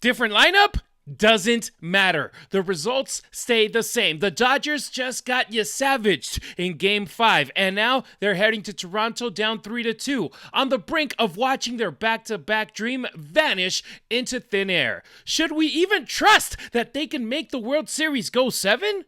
Different lineup? Doesn't matter. The results stay the same. The Dodgers just got Yesavaged in Game 5, and now they're heading to Toronto down 3-2, on the brink of watching their back-to-back dream vanish into thin air. Should we even trust that they can make the World Series go 7?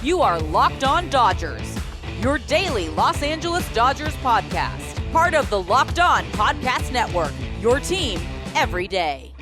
You are Locked On Dodgers, your daily Los Angeles Dodgers podcast. Part of the Locked On Podcast Network, your team every day.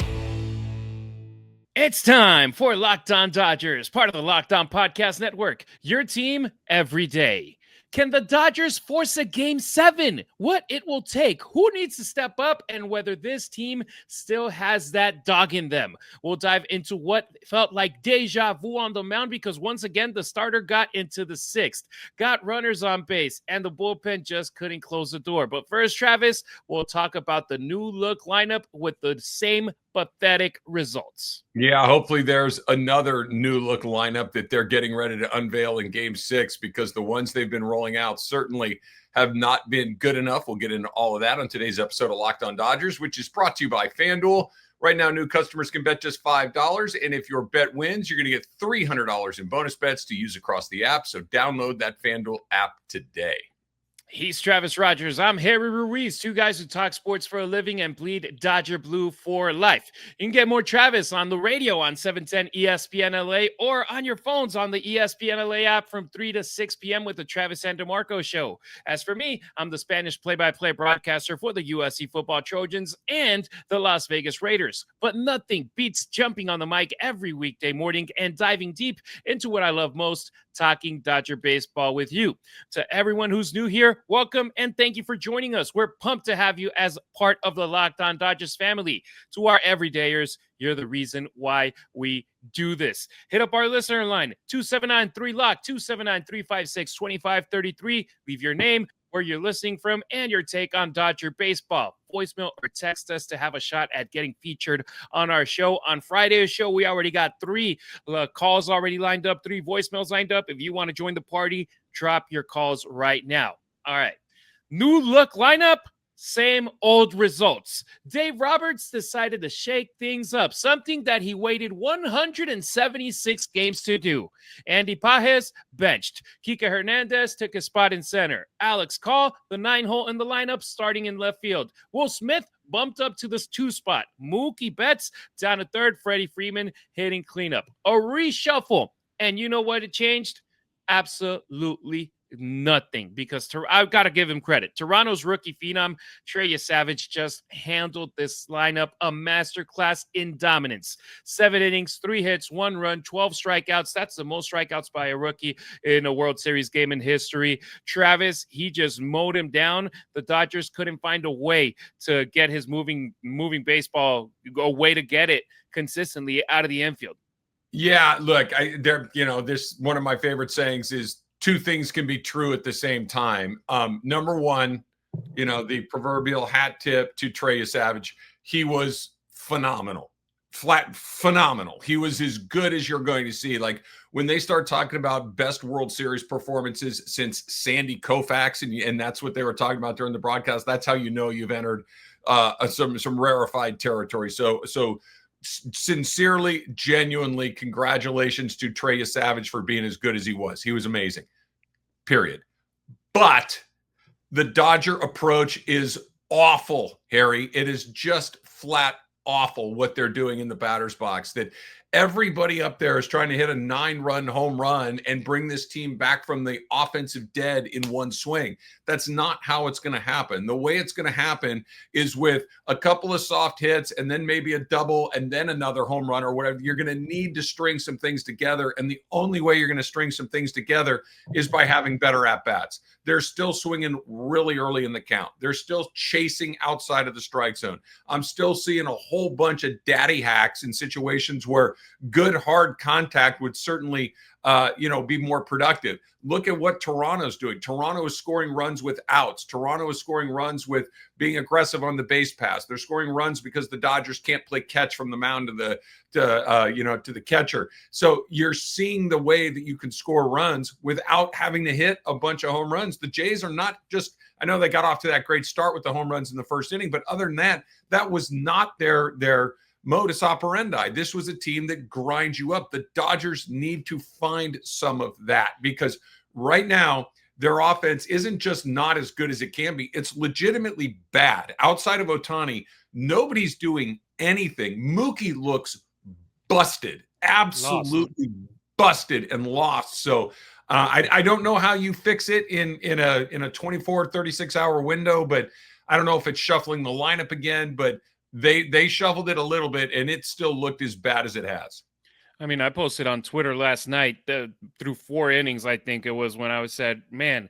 It's time for Locked On Dodgers, part of the Locked On Podcast Network, your team every day. Can the Dodgers force a Game 7? What it will take, who needs to step up, and whether this team still has that dog in them. We'll dive into what felt like deja vu on the mound because once again, the starter got into the 6th, got runners on base, and the bullpen just couldn't close the door. But first, Travis, we'll talk about the new look lineup with the same pathetic results. Yeah, hopefully there's another new look lineup that they're getting ready to unveil in Game 6 because the ones they've been rolling out certainly have not been good enough. We'll get into all of that on today's episode of Locked On Dodgers, which is brought to you by FanDuel. Right now, new customers can bet just $5, and if your bet wins, you're going to get $300 in bonus bets to use across the app. So download that FanDuel app today. He's Travis Rodgers. I'm Harry Ruiz, two guys who talk sports for a living and bleed Dodger blue for life. You can get more Travis on the radio on 710 ESPN LA or on your phones on the ESPN LA app from 3 to 6 p.m. with the Travis and DeMarco show. As for me, I'm the Spanish play-by-play broadcaster for the USC Football Trojans and the Las Vegas Raiders. But nothing beats jumping on the mic every weekday morning and diving deep into what I love most, talking Dodger baseball with you. To everyone who's new here, welcome and thank you for joining us. We're pumped to have you as part of the Locked On Dodgers family. To our everydayers, you're the reason why we do this. Hit up our listener line, 279-3LOCK, 279-356-2533. Leave your name, where you're listening from, and your take on Dodger baseball. Voicemail or text us to have a shot at getting featured on our show. On Friday's show, we already got 3 calls already lined up, 3 voicemails lined up. If you want to join the party, drop your calls right now. All right. New look lineup, same old results. Dave Roberts decided to shake things up, something that he waited 176 games to do. Andy Pages benched. Kike Hernandez took his spot in center. Alex Call, the 9-hole in the lineup, starting in left field. Will Smith bumped up to this 2 spot. Mookie Betts down to 3rd. Freddie Freeman hitting cleanup. A reshuffle. And you know what it changed? Absolutely nothing, because I've got to give him credit. Toronto's rookie phenom, Trey Yesavage, just handled this lineup a masterclass in dominance. 7 innings, 3 hits, 1 run, 12 strikeouts. That's the most strikeouts by a rookie in a World Series game in history. Travis, he just mowed him down. The Dodgers couldn't find a way to get his moving baseball, a way to get it consistently out of the infield. Yeah, look, this one of my favorite sayings is 2 things can be true at the same time. Number one, the proverbial hat tip to Trey Yesavage. He was phenomenal, flat phenomenal. He was as good as you're going to see. Like when they start talking about best World Series performances since Sandy Koufax, and that's what they were talking about during the broadcast. That's how you know you've entered some rarefied territory. So sincerely, genuinely, congratulations to Trey Yesavage for being as good as he was. He was amazing, period. But the Dodger approach is awful, Harry. It is just flat awful what they're doing in the batter's box. That everybody up there is trying to hit a 9-run home run and bring this team back from the offensive dead in one swing. That's not how it's going to happen. The way it's going to happen is with a couple of soft hits and then maybe a double and then another home run or whatever. You're going to need to string some things together. And the only way you're going to string some things together is by having better at-bats. They're still swinging really early in the count. They're still chasing outside of the strike zone. I'm still seeing a whole bunch of daddy hacks in situations where good hard contact would certainly, be more productive. Look at what Toronto's doing. Toronto is scoring runs with outs. Toronto is scoring runs with being aggressive on the base pass. They're scoring runs because the Dodgers can't play catch from the mound to the catcher. So you're seeing the way that you can score runs without having to hit a bunch of home runs. The Jays are not just, I know they got off to that great start with the home runs in the first inning, but other than that, that was not their modus operandi. This was a team that grinds you up. The Dodgers need to find some of that, because right now their offense isn't just not as good as it can be. It's legitimately bad. Outside of Ohtani, nobody's doing anything. Mookie looks busted, absolutely busted and lost. So I don't know how you fix it in a 24, 36 hour window, but I don't know if it's shuffling the lineup again, but they shuffled it a little bit and it still looked as bad as it has. I mean, I posted on Twitter last night through 4 innings, I think it was, when I said, man,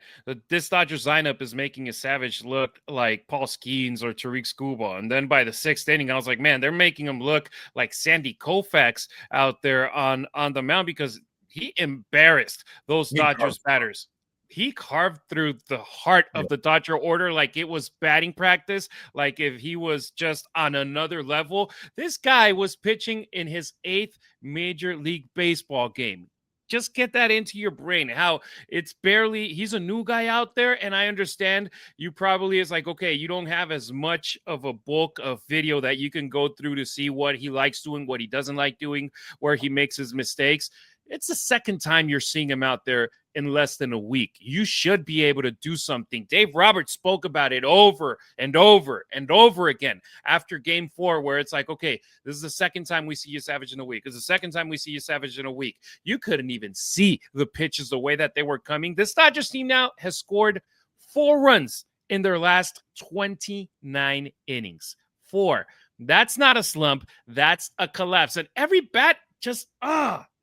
this Dodgers lineup is making Yesavage look like Paul Skeens or Tariq Skubal. And then by the 6th inning, I was like, man, they're making him look like Sandy Koufax out there on the mound, because he embarrassed those Dodgers batters. He carved through the heart of the Dodger order like it was batting practice, like if he was just on another level. This guy was pitching in his 8th Major League Baseball game. Just get that into your brain, how it's barely, he's a new guy out there. And I understand you probably is like, okay, you don't have as much of a bulk of video that you can go through to see what he likes doing, what he doesn't like doing, where he makes his mistakes. It's the second time you're seeing him out there in less than a week. You should be able to do something. Dave Roberts spoke about it over and over and over again after game 4, where it's like, okay, this is the second time we see Yesavage in a week. It's the second time we see Yesavage in a week. You couldn't even see the pitches the way that they were coming. This Dodgers team now has scored 4 runs in their last 29 innings. 4. That's not a slump. That's a collapse. And every bat just,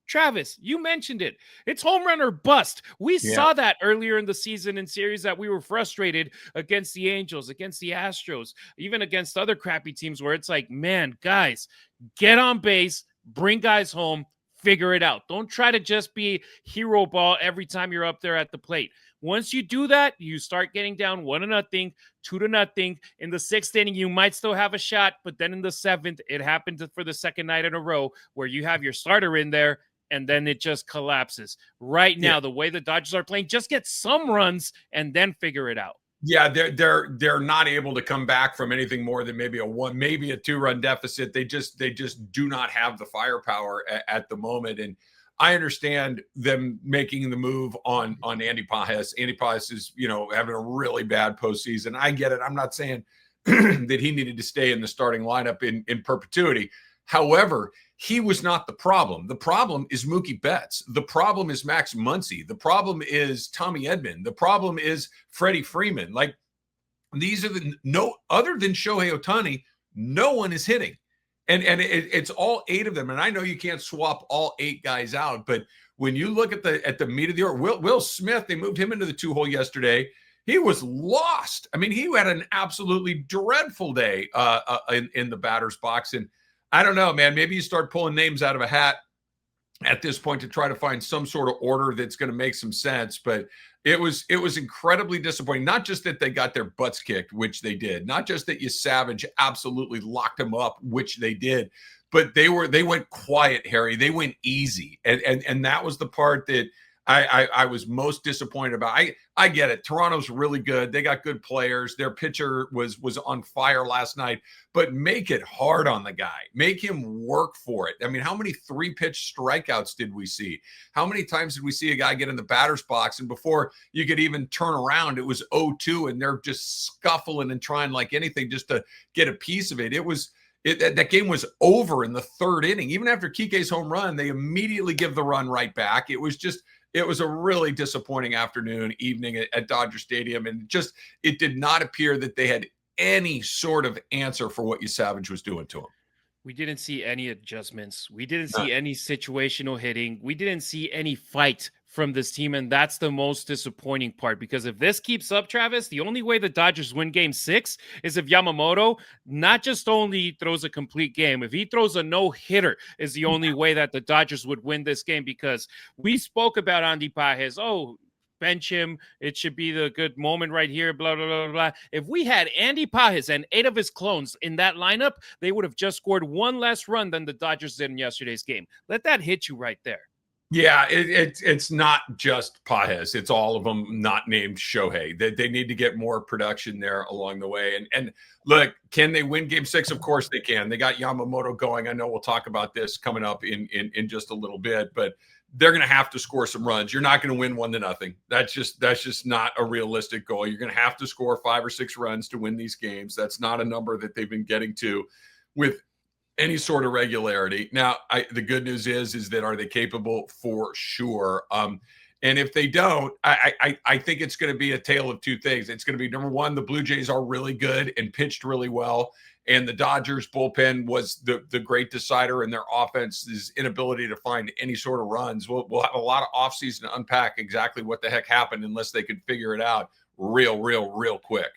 Travis, you mentioned it. It's home run or bust. We saw that earlier in the season in series that we were frustrated against the Angels, against the Astros, even against other crappy teams, where it's like, man, guys, get on base, bring guys home, figure it out. Don't try to just be hero ball every time you're up there at the plate. Once you do that, you start getting down 1-0, 2-0. In the 6th inning, you might still have a shot, but then in the 7th, it happened for the second night in a row where you have your starter in there, and then it just collapses. Right now, the way the Dodgers are playing, just get some runs and then figure it out. Yeah, they're not able to come back from anything more than maybe a 2-run deficit. They just do not have the firepower at the moment. And I understand them making the move on Andy Pages. Andy Pages is, having a really bad postseason. I get it. I'm not saying that he needed to stay in the starting lineup in perpetuity. However, he was not the problem. The problem is Mookie Betts. The problem is Max Muncy. The problem is Tommy Edman. The problem is Freddie Freeman. Like, these are other than Shohei Ohtani, no one is hitting. And it's all 8 of them. And I know you can't swap all 8 guys out, but when you look at the meat of the order, Will Smith, they moved him into the 2-hole yesterday. He was lost. I mean, he had an absolutely dreadful day in the batter's box. And I don't know, man, maybe you start pulling names out of a hat at this point to try to find some sort of order that's going to make some sense. But it was incredibly disappointing. Not just that they got their butts kicked, which they did, not just that Yesavage absolutely locked them up, which they did, but they went quiet, Harry. They went easy. And that was the part that I was most disappointed about. I get it. Toronto's really good. They got good players. Their pitcher was on fire last night, but make it hard on the guy. Make him work for it. I mean, how many 3-pitch strikeouts did we see? How many times did we see a guy get in the batter's box and before you could even turn around, it was 0-2 and they're just scuffling and trying like anything just to get a piece of it. That game was over in the 3rd inning. Even after Kike's home run, they immediately give the run right back. It was a really disappointing evening at Dodger Stadium. And it did not appear that they had any sort of answer for what Yesavage was doing to him. We didn't see any adjustments. We didn't see any situational hitting. We didn't see any fight from this team, and that's the most disappointing part, because if this keeps up, Travis, the only way the Dodgers win game 6 is if Yamamoto not just only throws a complete game, if he throws a no-hitter is the only way that the Dodgers would win this game, because we spoke about Andy Pages. Oh, bench him. It should be the good moment right here, blah, blah, blah, blah. If we had Andy Pages and 8 of his clones in that lineup, they would have just scored one less run than the Dodgers did in yesterday's game. Let that hit you right there. Yeah, it's not just Pages. It's all of them not named Shohei. They need to get more production there along the way. And look, can they win game 6? Of course they can. They got Yamamoto going. I know we'll talk about this coming up in just a little bit, but they're going to have to score some runs. You're not going to win 1-0. That's just not a realistic goal. You're going to have to score 5 or 6 runs to win these games. That's not a number that they've been getting to with any sort of regularity. Now, the good news is that are they capable? For sure. And if they don't, I think it's going to be a tale of two things. It's going to be, number one, the Blue Jays are really good and pitched really well, and the Dodgers bullpen was the great decider in their offense's inability to find any sort of runs. We'll have a lot of offseason to unpack exactly what the heck happened, unless they can figure it out real quick.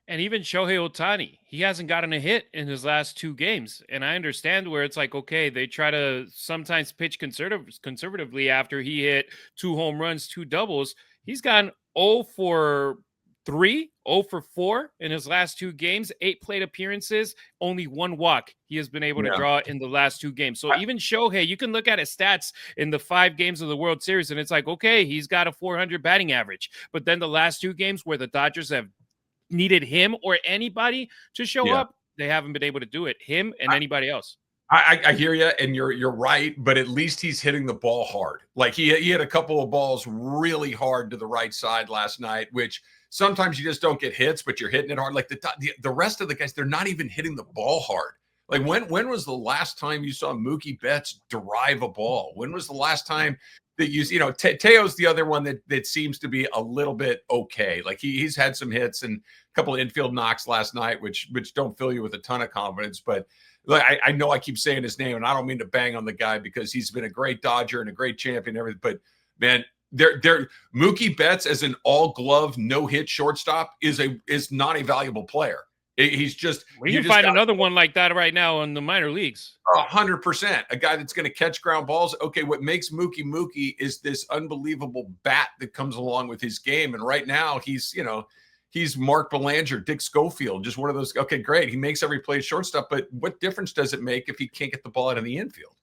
And even Shohei Ohtani, he hasn't gotten a hit in his last 2 games. And I understand where it's like, okay, they try to sometimes pitch conservatively after he hit 2 home runs, 2 doubles. He's gone 0 for 3, 0 for 4 in his last 2 games, 8 plate appearances, only 1 walk he has been able to draw in the last 2 games. So even Shohei, you can look at his stats in the 5 games of the World Series, and it's like, okay, he's got a 400 batting average. But then the last 2 games where the Dodgers have needed him or anybody to show up, they haven't been able to do it. Him and anybody else. I hear you, and you're right, but at least he's hitting the ball hard. Like he hit a couple of balls really hard to the right side last night, which sometimes you just don't get hits, but you're hitting it hard. Like the rest of the guys, they're not even hitting the ball hard. Like when was the last time you saw Mookie Betts drive a ball? When was the last time that Teo's the other one that seems to be a little bit okay. Like he's had some hits and a couple of infield knocks last night, which don't fill you with a ton of confidence. But look, I know I keep saying his name, and I don't mean to bang on the guy because he's been a great Dodger and a great champion and everything. But man, Mookie Betts as an all-glove, no-hit shortstop is not a valuable player. He's just – you can find another one like that right now in the minor leagues. 100%. A guy that's going to catch ground balls. Okay, what makes Mookie is this unbelievable bat that comes along with his game. And right now he's Mark Belanger, Dick Schofield, just one of those. Okay, great. He makes every play shortstop, but what difference does it make if he can't get the ball out of the infield?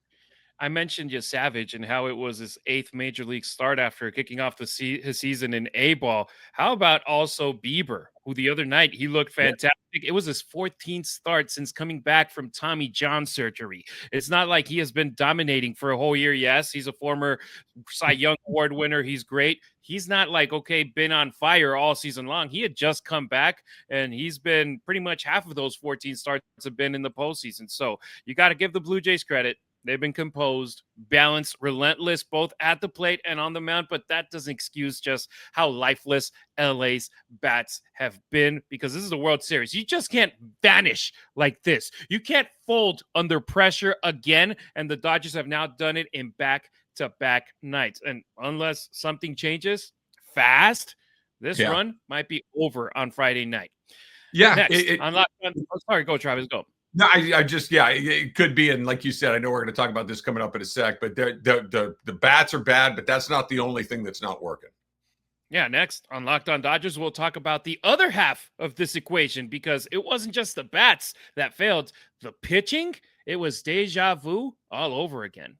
I mentioned Yesavage and how it was his 8th major league start after kicking off his season in A-ball. How about also Bieber, who the other night he looked fantastic. It was his 14th start since coming back from Tommy John surgery. It's not like he has been dominating for a whole year. Yes, he's a former Cy Young Award winner. He's great. He's not like, been on fire all season long. He had just come back, and he's been pretty much half of those 14 starts have been in the postseason. So you got to give the Blue Jays credit. They've been composed, balanced, relentless, both at the plate and on the mound, but that doesn't excuse just how lifeless LA's bats have been, because this is the World Series. You just can't vanish like this. You can't fold under pressure again, and the Dodgers have now done it in back-to-back nights. And unless something changes fast, this run might be over on Friday night. Yeah. Next, sorry, go, Travis, go. No, it could be. And like you said, I know we're going to talk about this coming up in a sec, but the bats are bad, but that's not the only thing that's not working. Yeah, next on Locked On Dodgers, we'll talk about the other half of this equation, because it wasn't just the bats that failed. The pitching, it was deja vu all over again.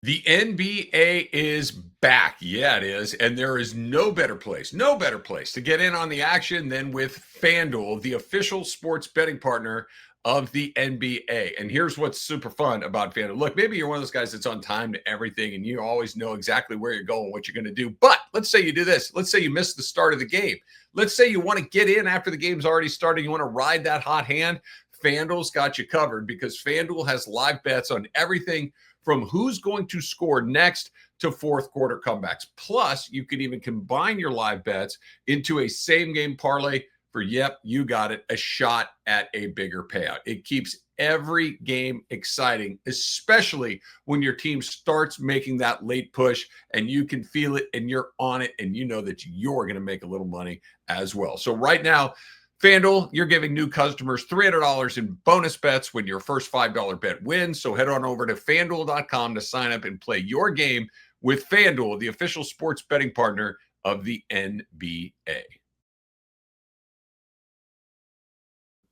The NBA is back. Yeah, it is. And there is no better place to get in on the action than with FanDuel, the official sports betting partner of the NBA. And here's what's super fun about FanDuel. Look, maybe you're one of those guys that's on time to everything and you always know exactly where you're going, what you're going to do. But let's say you do this. Let's say you missed the start of the game. Let's say you want to get in after the game's already started. You want to ride that hot hand. FanDuel's got you covered, because FanDuel has live bets on everything from who's going to score next to fourth quarter comebacks. Plus, you can even combine your live bets into a same game parlay for, yep, you got it, a shot at a bigger payout. It keeps every game exciting, especially when your team starts making that late push and you can feel it and you're on it and you know that you're going to make a little money as well. So right now, FanDuel, you're giving new customers $300 in bonus bets when your first $5 bet wins. So head on over to FanDuel.com to sign up and play your game with FanDuel, the official sports betting partner of the NBA.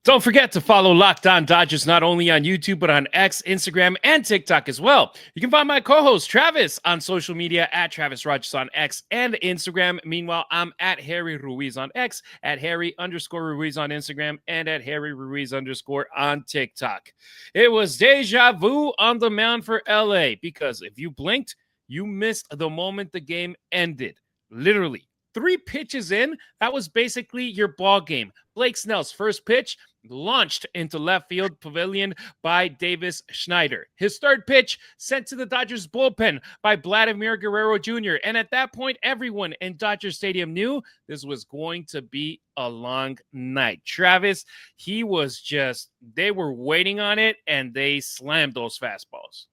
Don't forget to follow Locked On Dodgers not only on YouTube, but on X, Instagram, and TikTok as well. You can find my co-host Travis on social media at Travis Rodgers on X and Instagram. Meanwhile, I'm at Harry Ruiz on X, at Harry_Ruiz on Instagram, and at Harry Ruiz_ on TikTok. It was deja vu on the mound for LA because if you blinked, you missed the moment the game ended. Literally. 3 pitches in, that was basically your ball game. Blake Snell's first pitch launched into left field pavilion by Davis Schneider. His third pitch sent to the Dodgers bullpen by Vladimir Guerrero Jr. And at that point, everyone in Dodger Stadium knew this was going to be a long night. Travis, they were waiting on it, and they slammed those fastballs.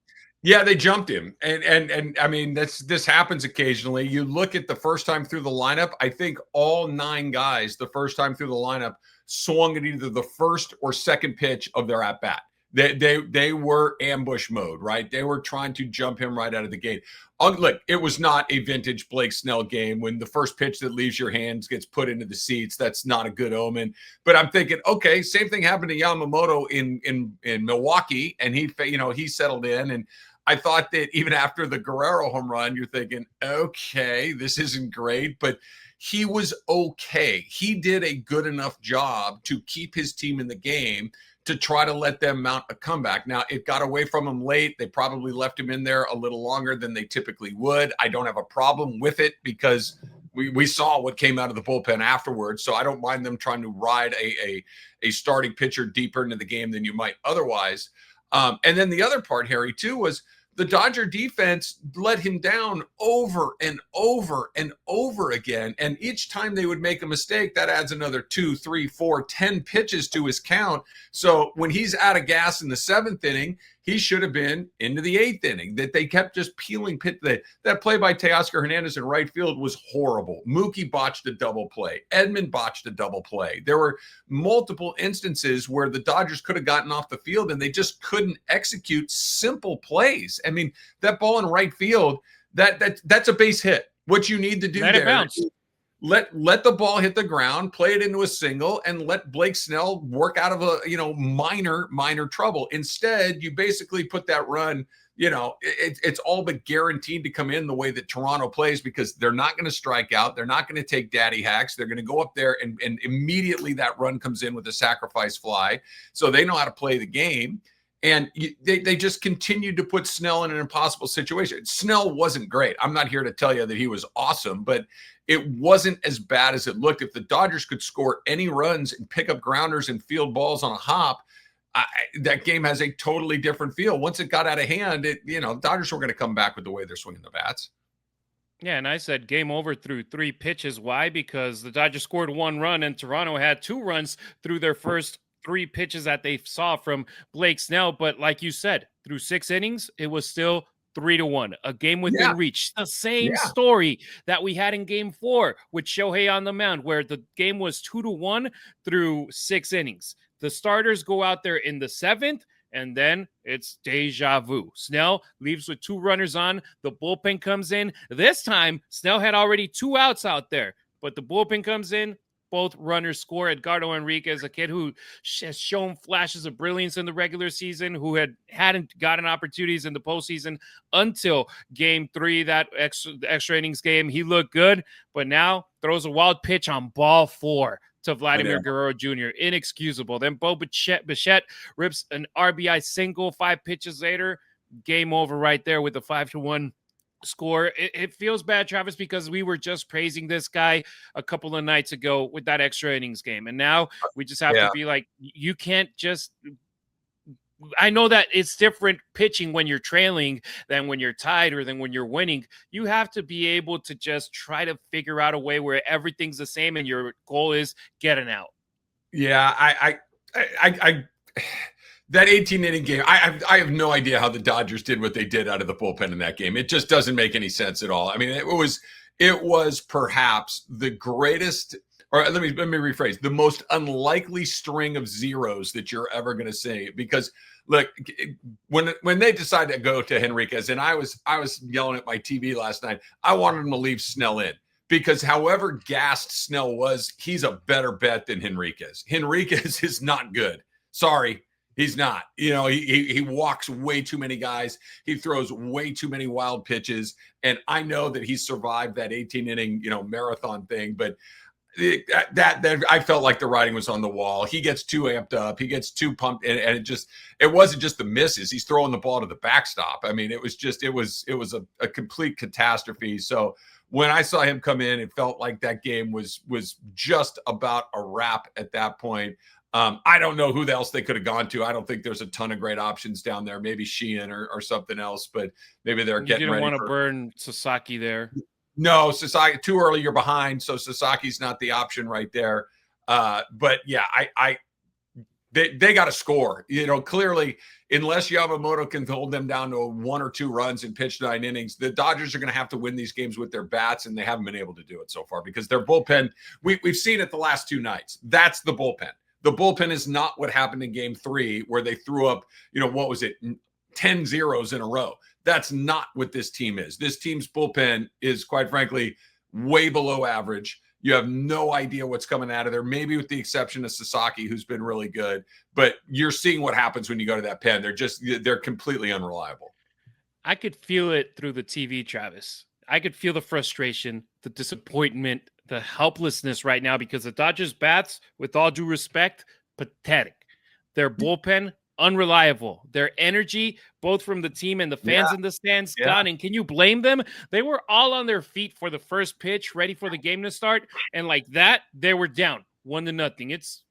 Yeah, they jumped him. And I mean, this happens occasionally. You look at the first time through the lineup, I think all 9 guys the first time through the lineup swung at either the first or second pitch of their at-bat. They were ambush mode, right? They were trying to jump him right out of the gate. Look, it was not a vintage Blake Snell game when the first pitch that leaves your hands gets put into the seats. That's not a good omen. But I'm thinking, okay, same thing happened to Yamamoto in Milwaukee, and he settled in. And I thought that even after the Guerrero home run, you're thinking, okay, this isn't great, but he was okay. He did a good enough job to keep his team in the game to try to let them mount a comeback. Now, it got away from him late. They probably left him in there a little longer than they typically would. I don't have a problem with it because we saw what came out of the bullpen afterwards, so I don't mind them trying to ride a starting pitcher deeper into the game than you might otherwise. And then the other part, Harry, too, was the Dodger defense let him down over and over and over again. And each time they would make a mistake, that adds another 2, 3, 4, 10 pitches to his count. So when he's out of gas in the 7th inning, he should have been into the 8th inning. That they kept just peeling pit. That play by Teoscar Hernandez in right field was horrible. Mookie botched a double play. Edman botched a double play. There were multiple instances where the Dodgers could have gotten off the field and they just couldn't execute simple plays. I mean, that ball in right field, that's a base hit. What you need to do Let it bounce. Let the ball hit the ground, play it into a single, and let Blake Snell work out of a minor trouble. Instead, you basically put that run. It's all but guaranteed to come in the way that Toronto plays because they're not going to strike out. They're not going to take daddy hacks. They're going to go up there and immediately that run comes in with a sacrifice fly. So they know how to play the game. And they just continued to put Snell in an impossible situation. Snell wasn't great. I'm not here to tell you that he was awesome, but it wasn't as bad as it looked. If the Dodgers could score any runs and pick up grounders and field balls on a hop, that game has a totally different feel. Once it got out of hand, Dodgers were going to come back with the way they're swinging the bats. Yeah, and I said game over through 3 pitches. Why? Because the Dodgers scored 1 run and Toronto had 2 runs through their first 3 pitches that they saw from Blake Snell. But like you said, through 6 innings, it was still 3-1, a game within reach. The same story that we had in game 4 with Shohei on the mound, where the game was 2-1 through 6 innings. The starters go out there in the 7th, and then it's deja vu. Snell leaves with 2 runners on. The bullpen comes in. This time, Snell had already 2 outs out there, but the bullpen comes in. Both runners score. Edgardo Henriquez, a kid who has shown flashes of brilliance in the regular season, who hadn't gotten opportunities in the postseason until game 3, that extra innings game. He looked good, but now throws a wild pitch on ball 4 to Vladimir Guerrero Jr. Inexcusable. Then Bo Bichette rips an RBI single 5 pitches later. Game over right there with the 5-1 score. It feels bad, Travis, because we were just praising this guy a couple of nights ago with that extra innings game. And now we just have to be like, you can't just, I know that it's different pitching when you're trailing than when you're tied or than when you're winning. You have to be able to just try to figure out a way where everything's the same and your goal is get an out. Yeah, I that 18-inning game, I have no idea how the Dodgers did what they did out of the bullpen in that game. It just doesn't make any sense at all. I mean, it was perhaps the greatest, or let me rephrase, the most unlikely string of zeros that you're ever going to see. Because look, when they decided to go to Henriquez, and I was yelling at my TV last night, I wanted them to leave Snell in. Because however gassed Snell was, he's a better bet than Henriquez. Henriquez is not good. Sorry, he's not. You know, he walks way too many guys. He throws way too many wild pitches. And I know that he survived that 18-inning, marathon thing. But that I felt like the writing was on the wall. He gets too amped up. He gets too pumped. And it wasn't just the misses. He's throwing the ball to the backstop. I mean, it was a complete catastrophe. So when I saw him come in, it felt like that game was just about a wrap at that point. I don't know who else they could have gone to. I don't think there's a ton of great options down there. Maybe Sheehan or something else, but maybe they're getting ready. You didn't want to burn Sasaki there. No, Sasaki, too early, you're behind. So Sasaki's not the option right there. But yeah, they got to score. Clearly, unless Yamamoto can hold them down to 1 or 2 runs and pitch 9 innings, the Dodgers are going to have to win these games with their bats, and they haven't been able to do it so far because their bullpen, we've seen it the last 2 nights. That's the bullpen. The bullpen is not what happened in game 3 where they threw up, 10 zeros in a row. That's not what this team is. This team's bullpen is, quite frankly, way below average. You have no idea what's coming out of there, maybe with the exception of Sasaki, who's been really good. But you're seeing what happens when you go to that pen. They're completely unreliable. I could feel it through the TV, Travis. I could feel the frustration, the disappointment, the helplessness right now because the Dodgers bats, with all due respect, pathetic. Their bullpen, unreliable. Their energy, both from the team and the fans in the stands, gone. And can you blame them? They were all on their feet for the first pitch, ready for the game to start. And like that, they were down 1-0. It's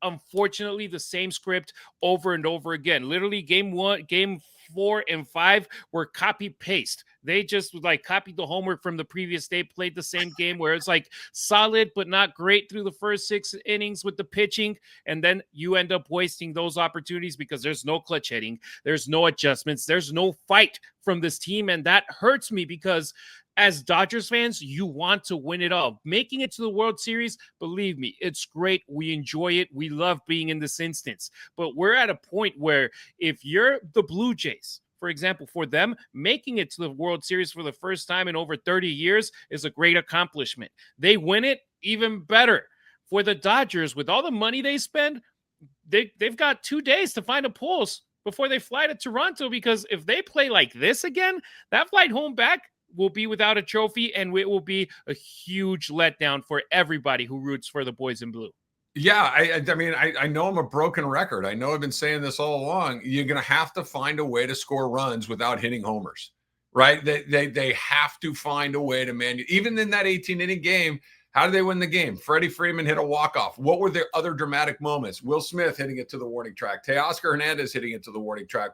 unfortunately the same script over and over again. Literally game 4 and 5 were copy paste. They just copied the homework from the previous day, played the same game where it's solid but not great through the first 6 innings with the pitching, and then you end up wasting those opportunities because there's no clutch hitting, there's no adjustments, there's no fight from this team, and that hurts me because as Dodgers fans, you want to win it all. Making it to the World Series, believe me, it's great. We enjoy it. We love being in this instance. But we're at a point where if you're the Blue Jays, for example, for them, making it to the World Series for the first time in over 30 years is a great accomplishment. They win it, even better. For the Dodgers, with all the money they spend, they've got 2 days to find a pulse before they fly to Toronto, because if they play like this again, that flight home back will be without a trophy, and it will be a huge letdown for everybody who roots for the boys in blue. Yeah, I know I'm a broken record. I know I've been saying this all along. You're going to have to find a way to score runs without hitting homers, right? They have to find a way to even in that 18-inning game. How did they win the game? Freddie Freeman hit a walk-off. What were the other dramatic moments? Will Smith hitting it to the warning track. Teoscar Hernandez hitting it to the warning track.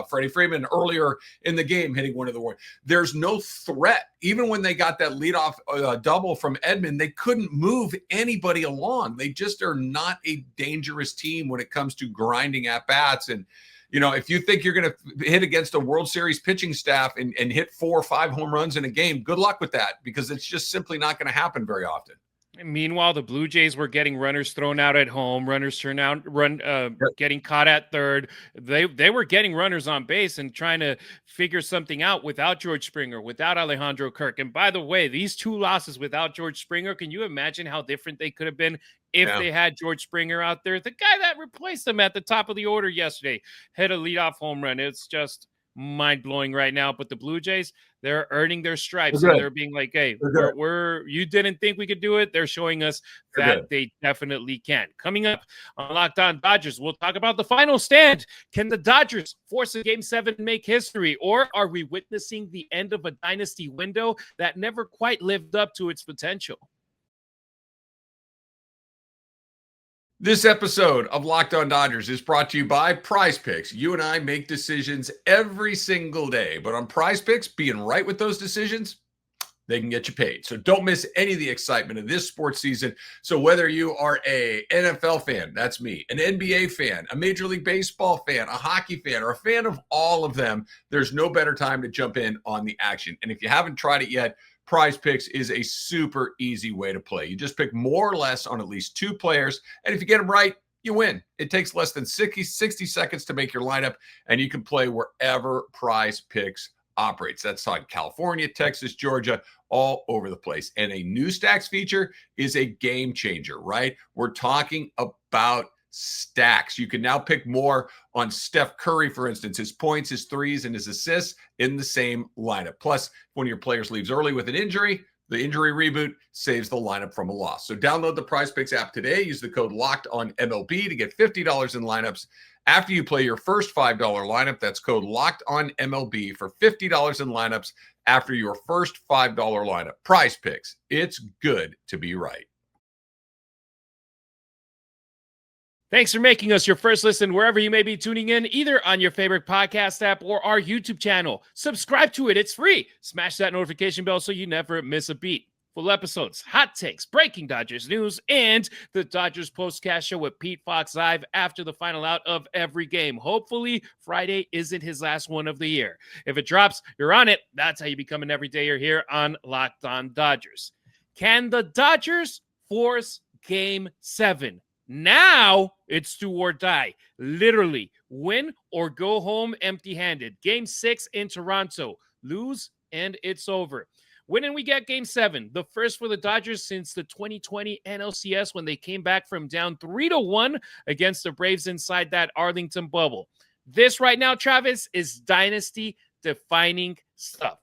Freddie Freeman earlier in the game hitting one of the warning. There's no threat. Even when they got that leadoff double from Edman, they couldn't move anybody along. They just are not a dangerous team when it comes to grinding at bats. And if you think you're going to hit against a World Series pitching staff and hit 4 or 5 home runs in a game, good luck with that, because it's just simply not going to happen very often. Meanwhile, the Blue Jays were getting runners thrown out at home, getting caught at third. They were getting runners on base and trying to figure something out without George Springer, without Alejandro Kirk. And by the way, these 2 losses without George Springer, can you imagine how different they could have been if they had George Springer out there? The guy that replaced him at the top of the order yesterday hit a leadoff home run. It's just mind-blowing right now. But the Blue Jays, they're earning their stripes. And they're being like, hey, you didn't think we could do it. They're showing us that they definitely can. Coming up on Locked On Dodgers, we'll talk about the final stand. Can the Dodgers force a Game 7 and make history? Or are we witnessing the end of a dynasty window that never quite lived up to its potential? This episode of Locked On Dodgers is brought to you by Prize Picks. You and I make decisions every single day, but on Prize Picks, being right with those decisions, they can get you paid. So don't miss any of the excitement of this sports season. So whether you are a NFL fan, that's me, an NBA fan, a Major League Baseball fan, a hockey fan, or a fan of all of them, there's no better time to jump in on the action. And if you haven't tried it yet, Prize Picks is a super easy way to play. You just pick more or less on at least 2 players, and if you get them right, you win. It takes less than 60 seconds to make your lineup, and you can play wherever Prize Picks operates. That's on California, Texas, Georgia, all over the place. And a new stacks feature is a game changer, right? We're talking about stacks. You can now pick more on Steph Curry, for instance, his points, his threes, and his assists in the same lineup. Plus, when your players leaves early with an injury, the injury reboot saves the lineup from a loss. So download the Prize Picks app today. Use the code LOCKEDONMLB to get $50 in lineups. After you play your first $5 lineup, that's code LOCKEDONMLB for $50 in lineups after your first $5 lineup. Prize Picks. It's good to be right. Thanks for making us your first listen wherever you may be tuning in, either on your favorite podcast app or our YouTube channel. Subscribe to it. It's free. Smash that notification bell so you never miss a beat. Full episodes, hot takes, breaking Dodgers news, and the Dodgers postcast show with Pete Fox live after the final out of every game. Hopefully, Friday isn't his last one of the year. If it drops, you're on it. That's how you become an everydayer here on Locked On Dodgers. Can the Dodgers force Game 7? Now it's do or die. Literally, win or go home empty-handed. Game 6 in Toronto. Lose, and it's over. When and we get Game 7, the first for the Dodgers since the 2020 NLCS when they came back from down 3-1 against the Braves inside that Arlington bubble. This right now, Travis, is dynasty-defining stuff.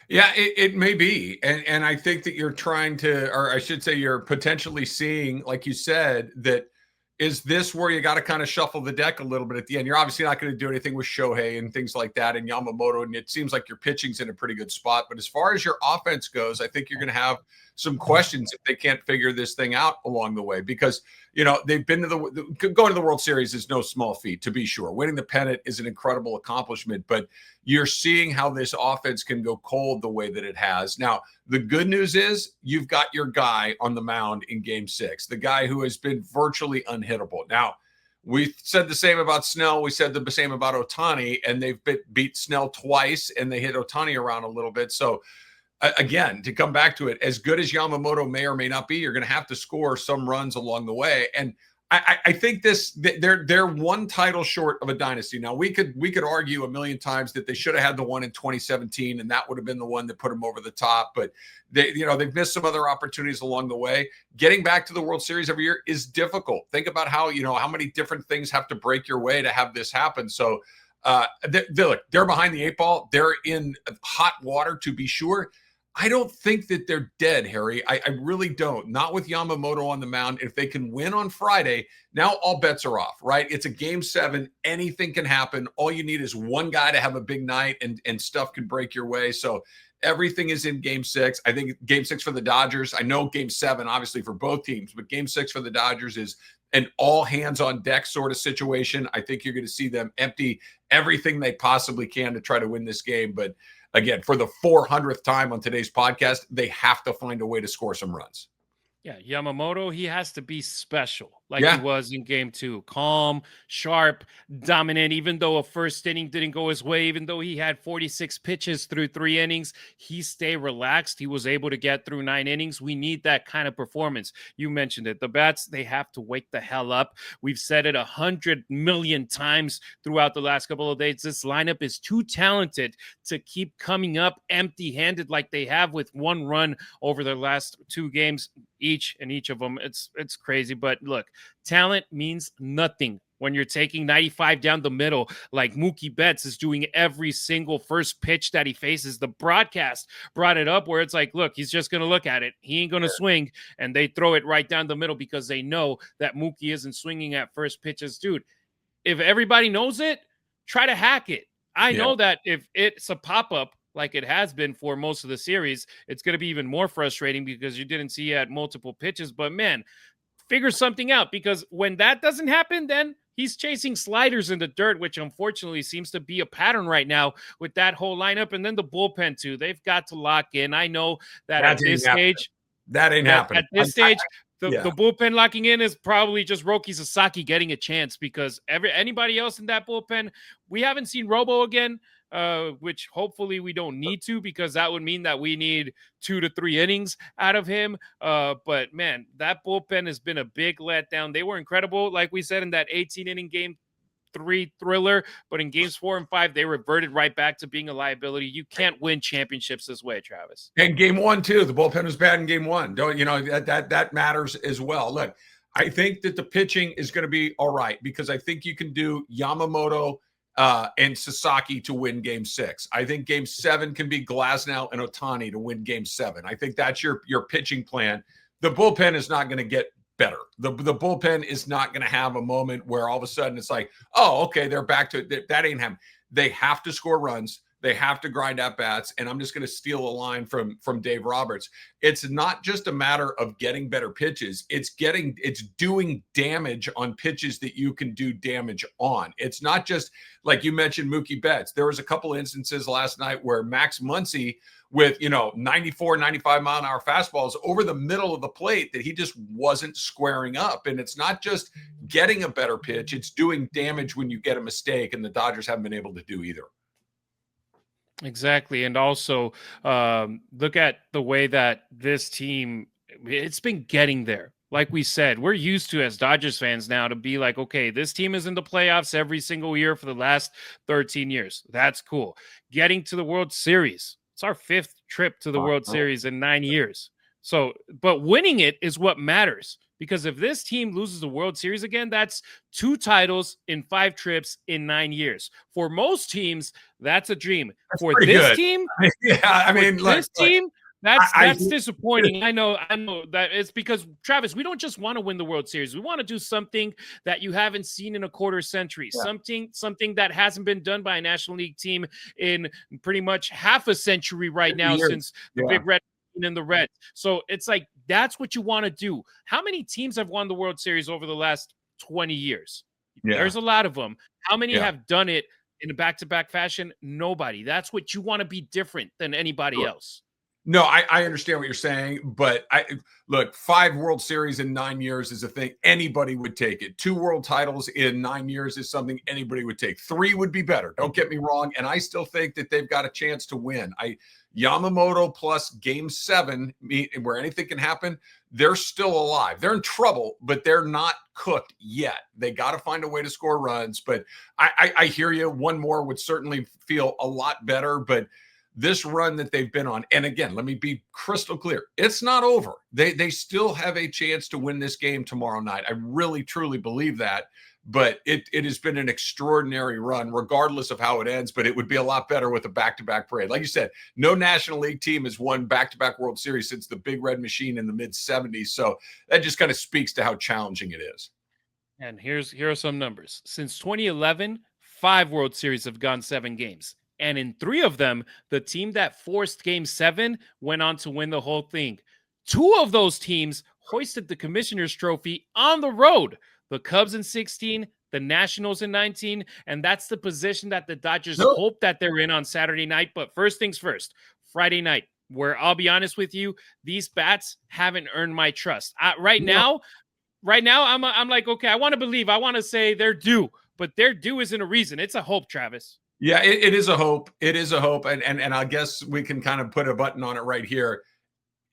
Yeah, it may be. And I think that you're trying to, or I should say you're potentially seeing, like you said, that is this where you got to kind of shuffle the deck a little bit at the end? You're obviously not going to do anything with Shohei and things like that and Yamamoto, and it seems like your pitching's in a pretty good spot. But as far as your offense goes, I think you're going to have some questions if they can't figure this thing out along the way, because, you know, they've been to going to the World Series is no small feat, to be sure. Winning the pennant is an incredible accomplishment, but you're seeing how this offense can go cold the way that it has. Now, the good news is you've got your guy on the mound in Game 6, the guy who has been virtually unhittable. Now, we said the same about Snell. We said the same about Ohtani, and they've beat Snell twice, and they hit Ohtani around a little bit. So, again, to come back to it, as good as Yamamoto may or may not be, you're going to have to score some runs along the way. And I think they're one title short of a dynasty. Now, we could argue a million times that they should have had the one in 2017, and that would have been the one that put them over the top. But they've missed some other opportunities along the way. Getting back to the World Series every year is difficult. Think about how many different things have to break your way to have this happen. So they're behind the 8 ball. They're in hot water, to be sure. I don't think that they're dead, Harry. I really don't. Not with Yamamoto on the mound. If they can win on Friday, now all bets are off, right? It's a Game 7. Anything can happen. All you need is one guy to have a big night, and stuff can break your way. So everything is in Game 6. I think Game 6 for the Dodgers. I know Game 7, obviously, for both teams, but Game 6 for the Dodgers is an all hands on deck sort of situation. I think you're going to see them empty everything they possibly can to try to win this game. But again, for the 400th time on today's podcast, they have to find a way to score some runs. Yeah, Yamamoto, he has to be special like he was in Game 2. Calm, sharp, dominant, even though a first inning didn't go his way, even though he had 46 pitches through 3 innings, he stayed relaxed. He was able to get through 9 innings. We need that kind of performance. You mentioned it. The bats, they have to wake the hell up. We've said it 100 million times throughout the last couple of days. This lineup is too talented to keep coming up empty-handed like they have with 1 run over the last 2 games. Each of them. It's crazy. But look, talent means nothing when you're taking 95 down the middle like Mookie Betts is doing every single first pitch that he faces. The broadcast brought it up where it's like, look, he's just going to look at it. He ain't going to swing. And they throw it right down the middle because they know that Mookie isn't swinging at first pitches. Dude, if everybody knows it, try to hack it. I know that if it's a pop-up, like it has been for most of the series, it's going to be even more frustrating because you didn't see at multiple pitches. But man, figure something out, because when that doesn't happen, then he's chasing sliders in the dirt, which unfortunately seems to be a pattern right now with that whole lineup. And then the bullpen too. They've got to lock in. I know that at this stage, that ain't happening. At this stage, the Yeah. bullpen locking in is probably just Roki Sasaki getting a chance, because anybody else in that bullpen, we haven't seen Robo again, which hopefully we don't need to, because that would mean that we need 2 to 3 innings out of him. But man, that bullpen has been a big letdown. They were incredible, like we said, in that 18-inning game 3 thriller, but in games 4 and 5, they reverted right back to being a liability. You can't win championships this way, Travis. And game 1 too, the bullpen was bad in game 1. Don't that matters as well. Look, I think that the pitching is going to be all right, because I think you can do Yamamoto and Sasaki to win game 6. I think game 7 can be Glasnow and Ohtani to win game 7. I think that's your pitching plan. The bullpen is not going to get better. The bullpen is not going to have a moment where all of a sudden it's like, oh, okay, they're back to it. That ain't happening. They have to score runs. They have to grind at bats. And I'm just going to steal a line from Dave Roberts. It's not just a matter of getting better pitches. It's doing damage on pitches that you can do damage on. It's not just like you mentioned Mookie Betts. There was a couple instances last night where Max Muncy with 94, 95 mile an hour fastballs over the middle of the plate that he just wasn't squaring up. And it's not just getting a better pitch. It's doing damage when you get a mistake, and the Dodgers haven't been able to do either. Exactly. And also look at the way that this team, it's been getting there. Like we said, we're used to, as Dodgers fans now, to be like, okay, this team is in the playoffs every single year for the last 13 years. That's cool. Getting to the World Series. It's our 5th trip to the World Series in 9 years. So, but winning it is what matters, because if this team loses the World Series again, that's 2 titles in 5 trips in 9 years. For most teams, that's a dream. That's for this good. team, this team, that's disappointing. I know that it's because, Travis, we don't just want to win the World Series. We want to do something that you haven't seen in a quarter century, something that hasn't been done by a National League team in pretty much half a century right now, since the Big Red and the Reds. So it's like, that's what you want to do. How many teams have won the World Series over the last 20 years? There's a lot of them. How many have done it in a back-to-back fashion? Nobody. That's what you want to be different than anybody else. No, I understand what you're saying, but look, 5 World Series in 9 years is a thing anybody would take it. 2 world titles in 9 years is something anybody would take. 3 would be better. Don't get me wrong, and I still think that they've got a chance to win. Yamamoto plus game 7, where anything can happen, they're still alive. They're in trouble, but they're not cooked yet. They got to find a way to score runs. But I hear you. One more would certainly feel a lot better, but this run that they've been on, and again, let me be crystal clear, it's not over. They still have a chance to win this game tomorrow night. I really, truly believe that. But it has been an extraordinary run, regardless of how it ends. But it would be a lot better with a back-to-back parade. Like you said, no National League team has won back-to-back World Series since the Big Red Machine in the mid-'70s. So that just kind of speaks to how challenging it is. And here are some numbers. Since 2011, 5 World Series have gone 7 games. And in 3 of them, the team that forced game 7 went on to win the whole thing. 2 of those teams hoisted the Commissioner's Trophy on the road. The Cubs in 16, the Nationals in 19, and that's the position that the Dodgers hope that they're in on Saturday night. But first things first, Friday night, where I'll be honest with you, these bats haven't earned my trust. Right now, I'm like, okay, I want to believe. I want to say they're due, but their due isn't a reason. It's a hope, Travis. Yeah, it is a hope. It is a hope. And I guess we can kind of put a button on it right here.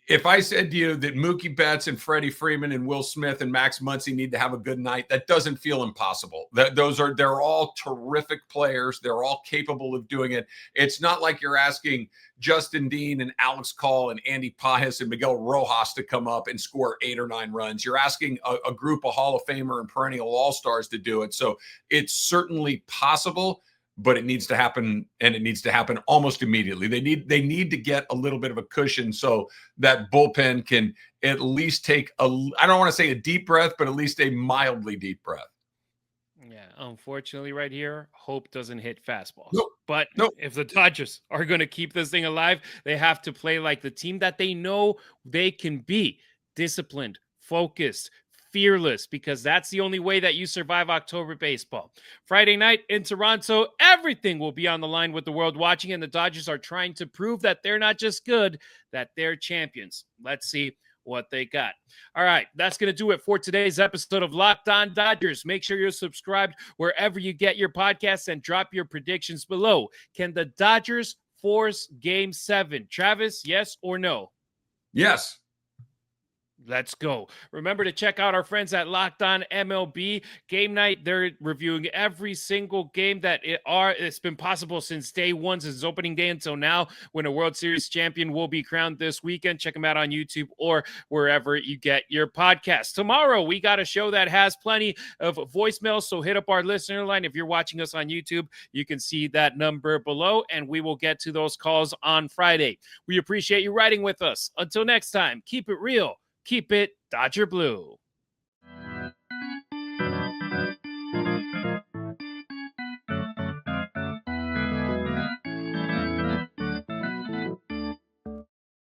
If I said to you that Mookie Betts and Freddie Freeman and Will Smith and Max Muncy need to have a good night, that doesn't feel impossible. They're all terrific players. They're all capable of doing it. It's not like you're asking Justin Dean and Alex Call and Andy Pajas and Miguel Rojas to come up and score 8 or 9 runs. You're asking a group of Hall of Famer and perennial All-Stars to do it. So it's certainly possible, but it needs to happen, and it needs to happen almost immediately. They need to get a little bit of a cushion so that bullpen can at least take I don't want to say a deep breath, but at least a mildly deep breath. Yeah, unfortunately right here, hope doesn't hit fastballs. Nope. But if the Dodgers are going to keep this thing alive, they have to play like the team that they know they can be: disciplined, focused, fearless, because that's the only way that you survive October baseball. Friday night in Toronto, everything will be on the line with the world watching, and the Dodgers are trying to prove that they're not just good, that they're champions. Let's see what they got. All right, that's going to do it for today's episode of Locked On Dodgers. Make sure you're subscribed wherever you get your podcasts and drop your predictions below. Can the Dodgers force Game 7? Travis, yes or no? Yes. Let's go. Remember to check out our friends at Locked On MLB. Game night, they're reviewing every single game that it's been possible since day one, since opening day until now, when a World Series champion will be crowned this weekend. Check them out on YouTube or wherever you get your podcasts. Tomorrow, we got a show that has plenty of voicemails, so hit up our listener line. If you're watching us on YouTube, you can see that number below, and we will get to those calls on Friday. We appreciate you riding with us. Until next time, keep it real. Keep it Dodger Blue.